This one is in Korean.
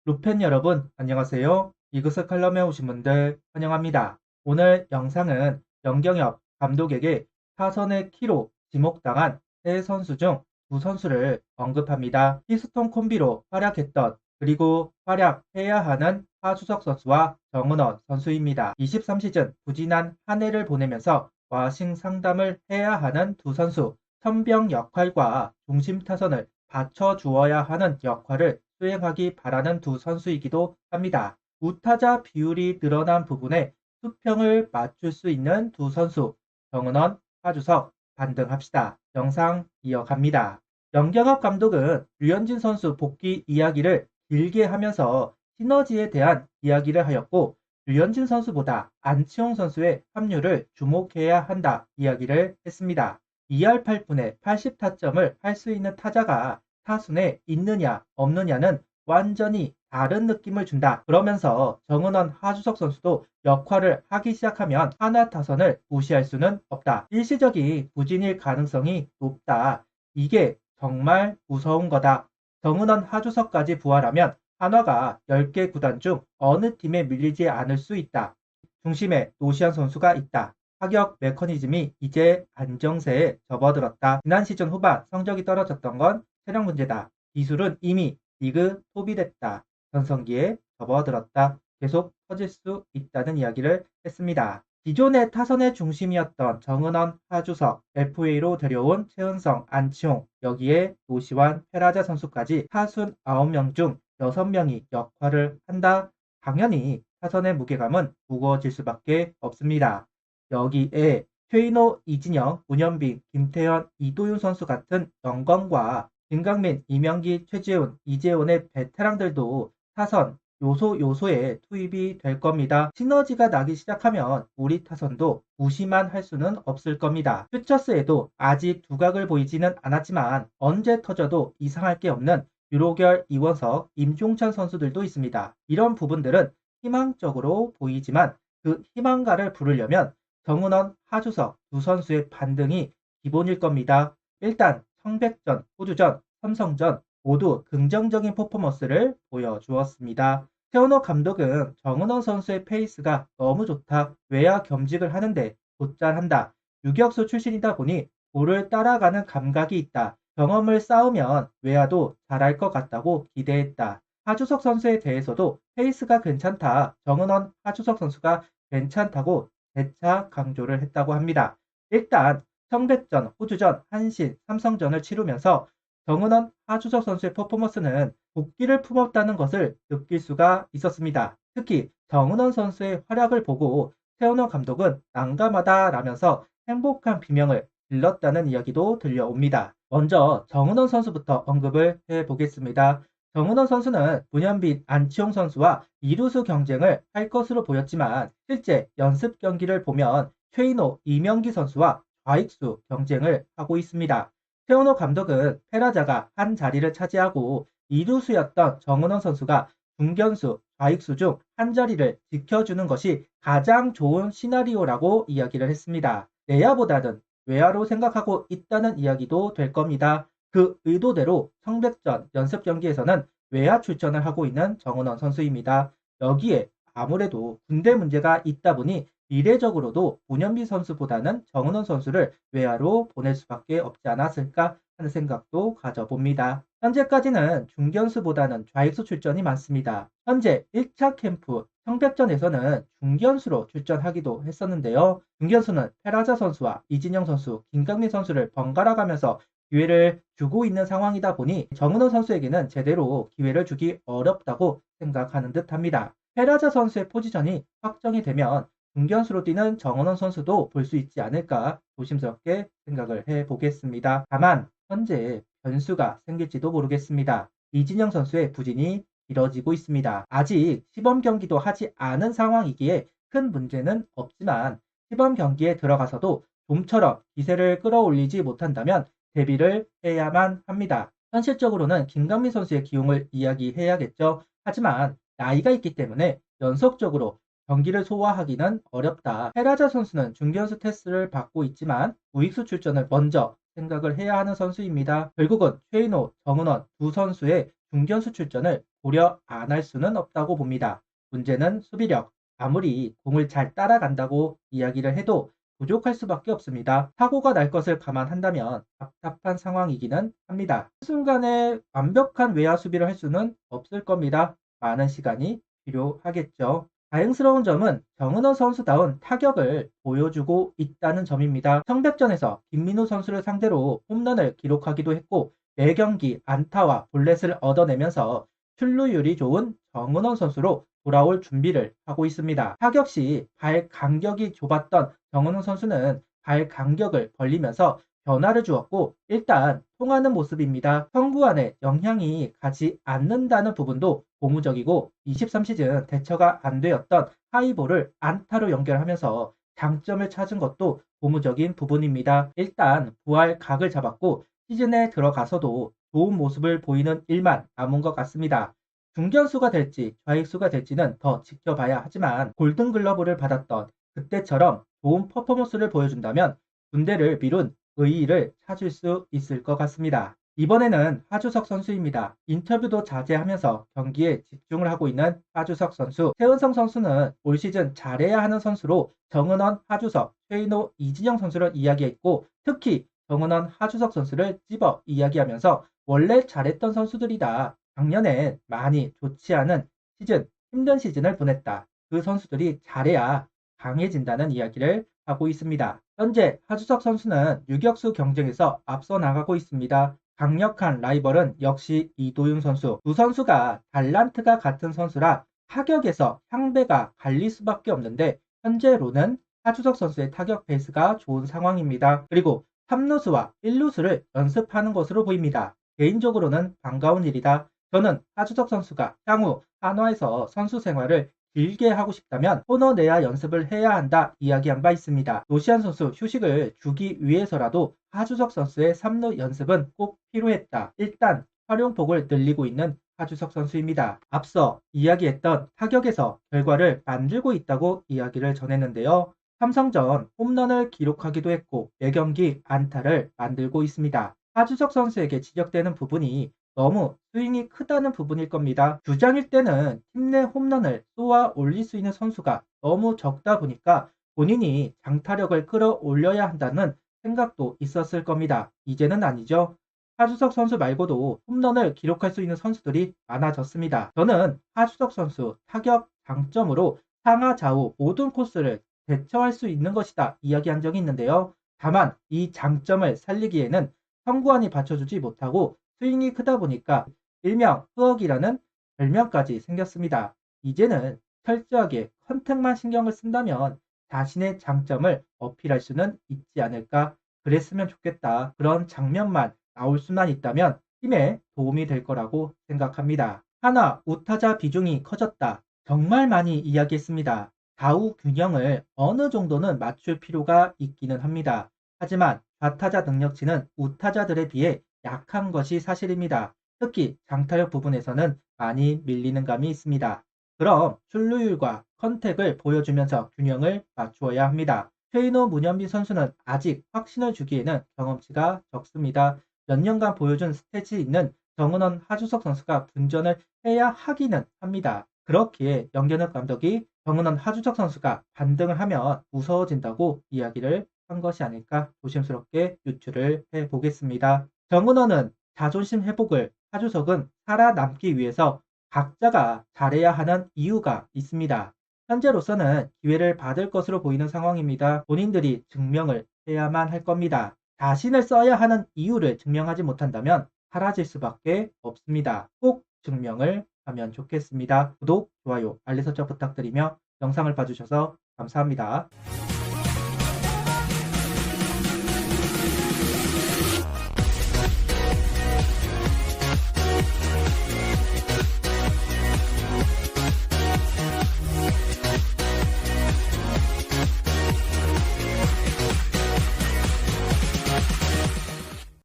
루펜 여러분, 안녕하세요. 이그스 칼럼에 오신 분들 환영합니다. 오늘 영상은 영경엽 감독에게 타선의 키로 지목당한 세 선수 중 두 선수를 언급합니다. 히스톤 콤비로 활약했던 그리고 활약해야 하는 하주석 선수와 정은원 선수입니다. 23시즌 부진한 한 해를 보내면서 와싱 상담을 해야 하는 두 선수, 선병 역할과 중심 타선을 받쳐주어야 하는 역할을 수행하기 바라는 두 선수이기도 합니다. 우타자 비율이 늘어난 부분에 수평을 맞출 수 있는 두 선수, 정은원, 하주석 반등합시다. 영상 이어갑니다. 영경합 감독은 류현진 선수 복귀 이야기를 길게 하면서 시너지에 대한 이야기를 하였고, 류현진 선수보다 안치홍 선수의 합류를 주목해야 한다 이야기를 했습니다. 2할 8분에 80타점을 할 수 있는 타자가 타순에 있느냐 없느냐는 완전히 다른 느낌을 준다. 그러면서 정은원, 하주석 선수도 역할을 하기 시작하면 하나 타선을 무시할 수는 없다. 일시적인 부진일 가능성이 높다. 이게 정말 무서운 거다. 정은원, 하주석까지 부활하면 한화가 10개 구단 중 어느 팀에 밀리지 않을 수 있다. 중심에 노시안 선수가 있다. 타격 메커니즘이 이제 안정세에 접어들었다. 지난 시즌 후반 성적이 떨어졌던 건 체력 문제다. 기술은 이미 리그 톱이 됐다. 전성기에 접어들었다. 계속 터질 수 있다는 이야기를 했습니다. 기존의 타선의 중심이었던 정은원, 하주석, FA로 데려온 최은성, 안치홍, 여기에 노시환, 페라자 선수까지 타순 9명 중 6명이 역할을 한다. 당연히 타선의 무게감은 무거워질 수밖에 없습니다. 여기에 최인호, 이진영, 문현빈, 김태현, 이도윤 선수 같은 영광과 김강민, 이명기, 최지훈, 이재훈의 베테랑들도 타선 요소에 투입이 될 겁니다. 시너지가 나기 시작하면 우리 타선도 무시만 할 수는 없을 겁니다. 퓨처스에도 아직 두각을 보이지는 않았지만 언제 터져도 이상할 게 없는 유로결 이원석, 임종찬 선수들도 있습니다. 이런 부분들은 희망적으로 보이지만 그 희망가를 부르려면 정은원, 하주석 두 선수의 반등이 기본일 겁니다. 일단 청백전, 호주전, 삼성전 모두 긍정적인 퍼포먼스를 보여주었습니다. 최원호 감독은 정은원 선수의 페이스가 너무 좋다. 외야 겸직을 하는데 곧잘한다. 유격수 출신이다 보니 볼을 따라가는 감각이 있다. 경험을 쌓으면 외야도 잘할 것 같다고 기대했다. 하주석 선수에 대해서도 페이스가 괜찮다. 정은원, 하주석 선수가 괜찮다고 재차 강조를 했다고 합니다. 일단 청백전, 호주전, 한신, 삼성전을 치르면서 정은원, 하주석 선수의 퍼포먼스는 복귀를 품었다는 것을 느낄 수가 있었습니다. 특히 정은원 선수의 활약을 보고 최원호 감독은 난감하다라면서 행복한 비명을 질렀다는 이야기도 들려옵니다. 먼저 정은원 선수부터 언급을 해보겠습니다. 정은원 선수는 문현빈, 안치홍 선수와 이루수 경쟁을 할 것으로 보였지만 실제 연습 경기를 보면 최인호, 이명기 선수와 좌익수 경쟁을 하고 있습니다. 최원호 감독은 페라자가 한 자리를 차지하고 이루수였던 정은원 선수가 중견수, 좌익수 중 한 자리를 지켜주는 것이 가장 좋은 시나리오라고 이야기를 했습니다. 내야보다는 외야로 생각하고 있다는 이야기도 될 겁니다. 그 의도대로 청백전 연습 경기에서는 외야 출전을 하고 있는 정은원 선수입니다. 여기에 아무래도 군대 문제가 있다 보니 미래적으로도 문현비 선수보다는 정은원 선수를 외야로 보낼 수밖에 없지 않았을까 하는 생각도 가져봅니다. 현재까지는 중견수보다는 좌익수 출전이 많습니다. 현재 1차 캠프 청백전에서는 중견수로 출전하기도 했었는데요. 중견수는 페라자 선수와 이진영 선수, 김강민 선수를 번갈아 가면서 기회를 주고 있는 상황이다 보니 정은원 선수에게는 제대로 기회를 주기 어렵다고 생각하는 듯합니다. 페라자 선수의 포지션이 확정이 되면 중견수로 뛰는 정은원 선수도 볼 수 있지 않을까 조심스럽게 생각을 해보겠습니다. 다만 현재 변수가 생길지도 모르겠습니다. 이진영 선수의 부진이 길어지고 있습니다. 아직 시범 경기도 하지 않은 상황이기에 큰 문제는 없지만 시범 경기에 들어가서도 좀처럼 기세를 끌어올리지 못한다면 대비를 해야만 합니다. 현실적으로는 김강민 선수의 기용을 이야기해야겠죠. 하지만 나이가 있기 때문에 연속적으로 경기를 소화하기는 어렵다. 헤라자 선수는 중견수 테스트를 받고 있지만 우익수 출전을 먼저 생각을 해야 하는 선수입니다. 결국은 최인호, 정은원 두 선수의 중견수 출전을 고려 안 할 수는 없다고 봅니다. 문제는 수비력. 아무리 공을 잘 따라간다고 이야기를 해도 부족할 수밖에 없습니다. 사고가 날 것을 감안한다면 답답한 상황이기는 합니다. 한순간에 완벽한 외야 수비를 할 수는 없을 겁니다. 많은 시간이 필요하겠죠. 다행스러운 점은 정은원 선수다운 타격을 보여주고 있다는 점입니다. 청백전에서 김민우 선수를 상대로 홈런을 기록하기도 했고 매 경기 안타와 볼넷을 얻어내면서 출루율이 좋은 정은원 선수로 돌아올 준비를 하고 있습니다. 타격 시 발 간격이 좁았던 정은원 선수는 발 간격을 벌리면서 변화를 주었고 일단 통하는 모습입니다. 성구안에 영향이 가지 않는다는 부분도 고무적이고 23시즌 대처가 안 되었던 하이볼을 안타로 연결하면서 장점을 찾은 것도 고무적인 부분입니다. 일단 부활 각을 잡았고 시즌에 들어가서도 좋은 모습을 보이는 일만 남은 것 같습니다. 중견수가 될지 좌익수가 될지는 더 지켜봐야 하지만 골든글러브를 받았던 그때처럼 좋은 퍼포먼스를 보여준다면 군대를 미룬 의의를 찾을 수 있을 것 같습니다. 이번에는 하주석 선수입니다. 인터뷰도 자제하면서 경기에 집중을 하고 있는 하주석 선수. 최은성 선수는 올 시즌 잘해야 하는 선수로 정은원, 하주석, 최인호, 이진영 선수를 이야기했고 특히 정은원, 하주석 선수를 집어 이야기하면서 원래 잘했던 선수들이다. 작년엔 많이 좋지 않은 시즌, 힘든 시즌을 보냈다. 그 선수들이 잘해야 강해진다는 이야기를 하고 있습니다. 현재 하주석 선수는 유격수 경쟁에서 앞서 나가고 있습니다. 강력한 라이벌은 역시 이도윤 선수. 두 선수가 달란트가 같은 선수라 타격에서 향배가 갈릴 수밖에 없는데 현재로는 하주석 선수의 타격 페이스가 좋은 상황입니다. 그리고 3루수와 1루수를 연습하는 것으로 보입니다. 개인적으로는 반가운 일이다. 저는 하주석 선수가 향후 한화에서 선수 생활을 길게 하고 싶다면 코너내야 연습을 해야 한다 이야기한 바 있습니다. 노시안 선수 휴식을 주기 위해서라도 하주석 선수의 3루 연습은 꼭 필요했다. 일단 활용폭을 늘리고 있는 하주석 선수입니다. 앞서 이야기했던 타격에서 결과를 만들고 있다고 이야기를 전했는데요. 삼성전 홈런을 기록하기도 했고 매경기 안타를 만들고 있습니다. 하주석 선수에게 지적되는 부분이 너무 스윙이 크다는 부분일 겁니다. 주장일 때는 팀 내 홈런을 쏘아 올릴 수 있는 선수가 너무 적다 보니까 본인이 장타력을 끌어올려야 한다는 생각도 있었을 겁니다. 이제는 아니죠. 하주석 선수 말고도 홈런을 기록할 수 있는 선수들이 많아졌습니다. 저는 하주석 선수 타격 장점으로 상하 좌우 모든 코스를 대처할 수 있는 것이다 이야기한 적이 있는데요. 다만 이 장점을 살리기에는 성구안이 받쳐주지 못하고 스윙이 크다 보니까 일명 흐억이라는 별명까지 생겼습니다. 이제는 철저하게 컨택만 신경을 쓴다면 자신의 장점을 어필할 수는 있지 않을까? 그랬으면 좋겠다. 그런 장면만 나올 수만 있다면 팀에 도움이 될 거라고 생각합니다. 하나, 우타자 비중이 커졌다. 정말 많이 이야기했습니다. 좌우 균형을 어느 정도는 맞출 필요가 있기는 합니다. 하지만 좌타자 능력치는 우타자들에 비해 약한 것이 사실입니다. 특히 장타력 부분에서는 많이 밀리는 감이 있습니다. 그럼 출루율과 컨택을 보여주면서 균형을 맞추어야 합니다. 최인호 문현빈 선수는 아직 확신을 주기에는 경험치가 적습니다. 몇 년간 보여준 스탯이 있는 정은원, 하주석 선수가 분전을 해야 하기는 합니다. 그렇기에 영견혁 감독이 정은원, 하주석 선수가 반등을 하면 무서워진다고 이야기를 한 것이 아닐까 조심스럽게 유추를 해보겠습니다. 정은원은 자존심 회복을, 하주석은 살아남기 위해서 각자가 잘해야 하는 이유가 있습니다. 현재로서는 기회를 받을 것으로 보이는 상황입니다. 본인들이 증명을 해야만 할 겁니다. 자신을 써야 하는 이유를 증명하지 못한다면 사라질 수밖에 없습니다. 꼭 증명을 하면 좋겠습니다. 구독, 좋아요, 알림 설정 부탁드리며 영상을 봐주셔서 감사합니다.